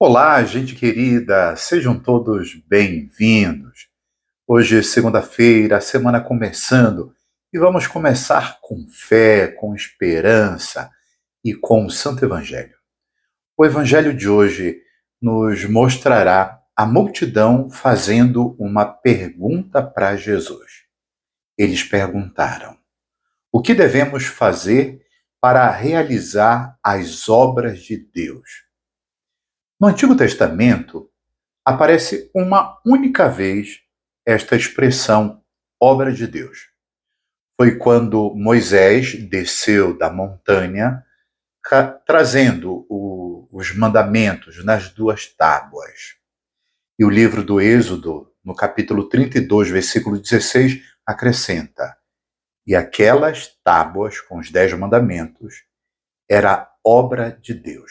Olá, gente querida, sejam todos bem-vindos. Hoje é segunda-feira, a semana começando, e vamos começar com fé, com esperança e com o Santo Evangelho. O Evangelho de hoje nos mostrará a multidão fazendo uma pergunta para Jesus. Eles perguntaram: o que devemos fazer para realizar as obras de Deus? No Antigo Testamento, aparece uma única vez esta expressão obra de Deus. Foi quando Moisés desceu da montanha trazendo os mandamentos nas duas tábuas. E o livro do Êxodo, no capítulo 32, versículo 16, acrescenta: e aquelas tábuas com os 10 mandamentos era obra de Deus.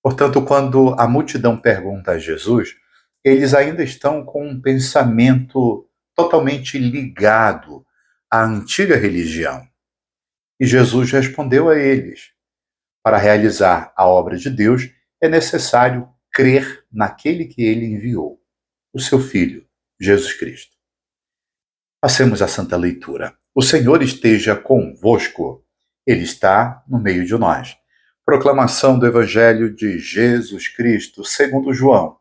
Portanto, quando a multidão pergunta a Jesus, eles ainda estão com um pensamento totalmente ligado à antiga religião. E Jesus respondeu a eles: para realizar a obra de Deus, é necessário crer naquele que ele enviou, o seu Filho, Jesus Cristo. Passemos à santa leitura. O Senhor esteja convosco. Ele está no meio de nós. Proclamação do Evangelho de Jesus Cristo, segundo João.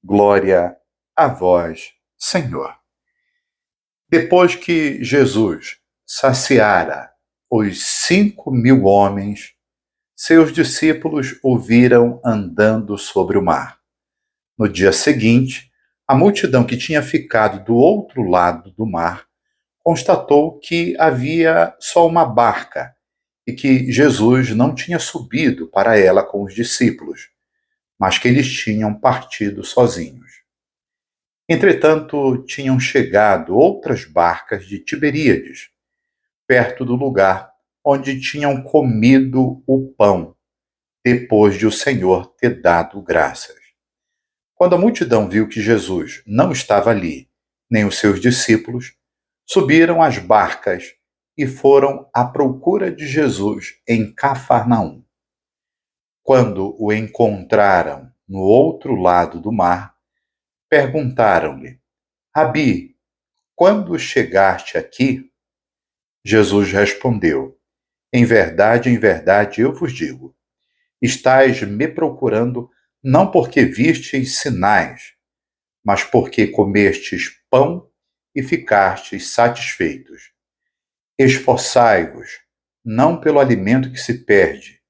Glória a vós, Senhor. Depois que Jesus saciara os 5.000 homens, seus discípulos o viram andando sobre o mar. No dia seguinte, a multidão que tinha ficado do outro lado do mar constatou que havia só uma barca e que Jesus não tinha subido para ela com os discípulos, mas que eles tinham partido sozinhos. Entretanto, tinham chegado outras barcas de Tiberíades, perto do lugar onde tinham comido o pão, depois de o Senhor ter dado graças. Quando a multidão viu que Jesus não estava ali, nem os seus discípulos, subiram às barcas e foram à procura de Jesus em Cafarnaum. Quando o encontraram no outro lado do mar, perguntaram-lhe: Rabi, quando chegaste aqui? Jesus respondeu: em verdade, eu vos digo, estais me procurando não porque vistes sinais, mas porque comestes pão e ficastes satisfeitos. Esforçai-vos, não pelo alimento que se perde,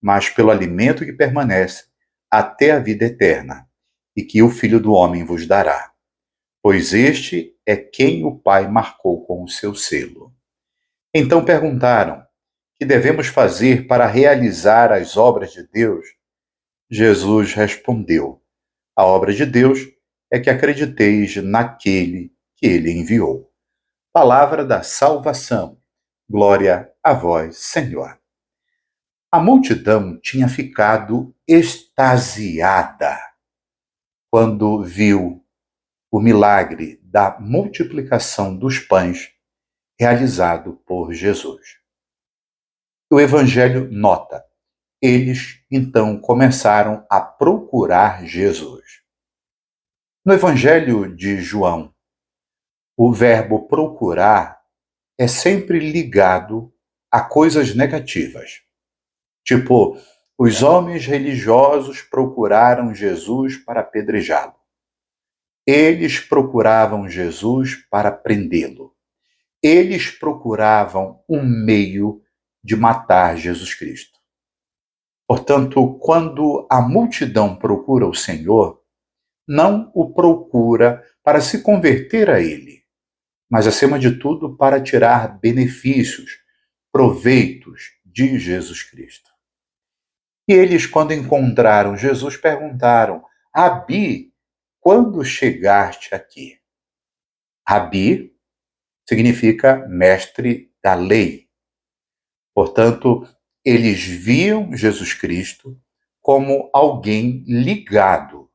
mas pelo alimento que permanece até a vida eterna, e que o Filho do Homem vos dará. Pois este é quem o Pai marcou com o seu selo. Então perguntaram: que devemos fazer para realizar as obras de Deus? Jesus respondeu: a obra de Deus é que acrediteis naquele que ele enviou. Palavra da salvação. Glória a vós, Senhor. A multidão tinha ficado extasiada quando viu o milagre da multiplicação dos pães realizado por Jesus. O Evangelho nota: eles então começaram a procurar Jesus. No Evangelho de João, o verbo procurar é sempre ligado a coisas negativas. Tipo, os homens religiosos procuraram Jesus para apedrejá-lo. Eles procuravam Jesus para prendê-lo. Eles procuravam um meio de matar Jesus Cristo. Portanto, quando a multidão procura o Senhor, não o procura para se converter a Ele, mas, acima de tudo, para tirar benefícios, proveitos de Jesus Cristo. E eles, quando encontraram Jesus, perguntaram: Rabi, quando chegaste aqui? Rabi significa mestre da lei. Portanto, eles viam Jesus Cristo como alguém ligado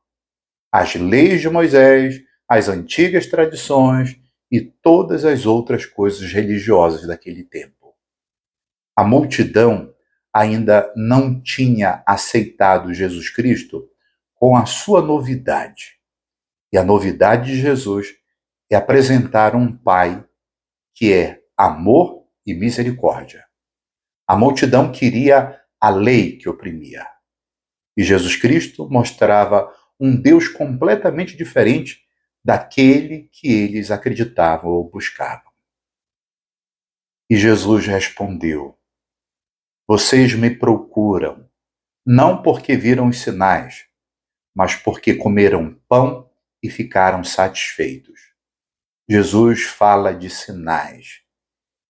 às leis de Moisés, às antigas tradições e todas as outras coisas religiosas daquele tempo. A multidão ainda não tinha aceitado Jesus Cristo com a sua novidade. E a novidade de Jesus é apresentar um Pai que é amor e misericórdia. A multidão queria a lei que oprimia. E Jesus Cristo mostrava um Deus completamente diferente daquele que eles acreditavam ou buscavam. E Jesus respondeu: vocês me procuram, não porque viram os sinais, mas porque comeram pão e ficaram satisfeitos. Jesus fala de sinais.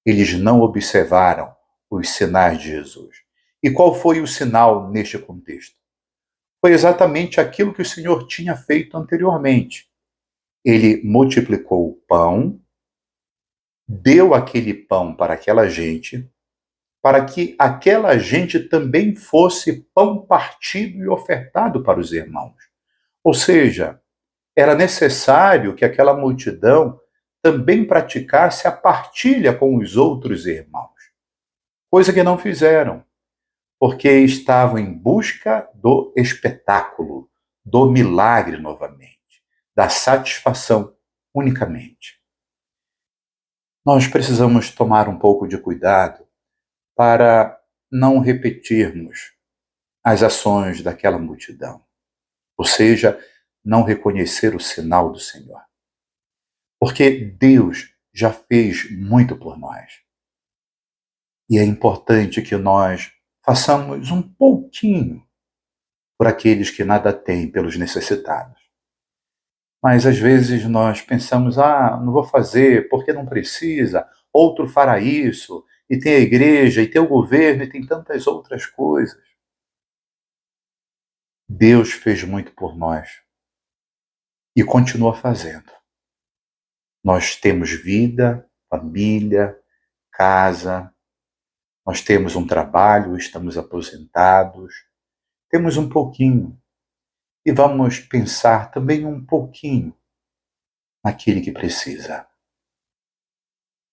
Eles não observaram os sinais de Jesus. E qual foi o sinal neste contexto? Foi exatamente aquilo que o Senhor tinha feito anteriormente. Ele multiplicou o pão, deu aquele pão para aquela gente, para que aquela gente também fosse pão partido e ofertado para os irmãos. Ou seja, era necessário que aquela multidão também praticasse a partilha com os outros irmãos, coisa que não fizeram, porque estavam em busca do espetáculo, do milagre novamente, da satisfação unicamente. Nós precisamos tomar um pouco de cuidado para não repetirmos as ações daquela multidão, ou seja, não reconhecer o sinal do Senhor. Porque Deus já fez muito por nós. E é importante que nós façamos um pouquinho por aqueles que nada têm, pelos necessitados. Mas às vezes nós pensamos, não vou fazer porque não precisa, outro fará isso, e tem a igreja, e tem o governo, e tem tantas outras coisas. Deus fez muito por nós e continua fazendo. Nós temos vida, família, casa, nós temos um trabalho, estamos aposentados, temos um pouquinho. E vamos pensar também um pouquinho naquele que precisa.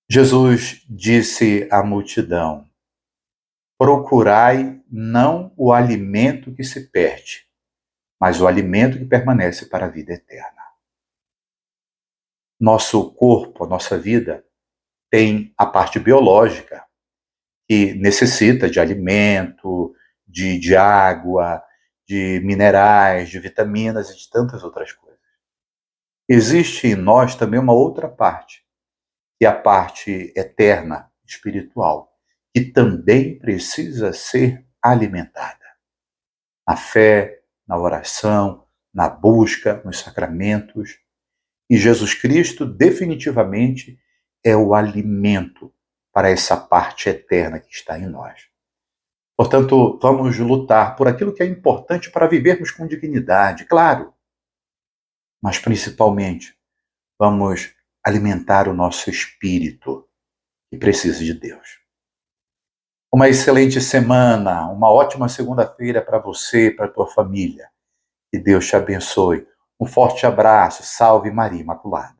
Jesus disse à multidão: procurai não o alimento que se perde, mas o alimento que permanece para a vida eterna. Nosso corpo, a nossa vida, tem a parte biológica, que necessita de alimento, de água, de minerais, de vitaminas e de tantas outras coisas. Existe em nós também uma outra parte, que é a parte eterna, espiritual, que também precisa ser alimentada. Na fé, na oração, na busca, nos sacramentos. E Jesus Cristo definitivamente é o alimento para essa parte eterna que está em nós. Portanto, vamos lutar por aquilo que é importante para vivermos com dignidade, claro. Mas principalmente, vamos alimentar o nosso espírito, que precisa de Deus. Uma excelente semana, uma ótima segunda-feira para você e para a tua família. Que Deus te abençoe. Um forte abraço. Salve Maria Imaculada.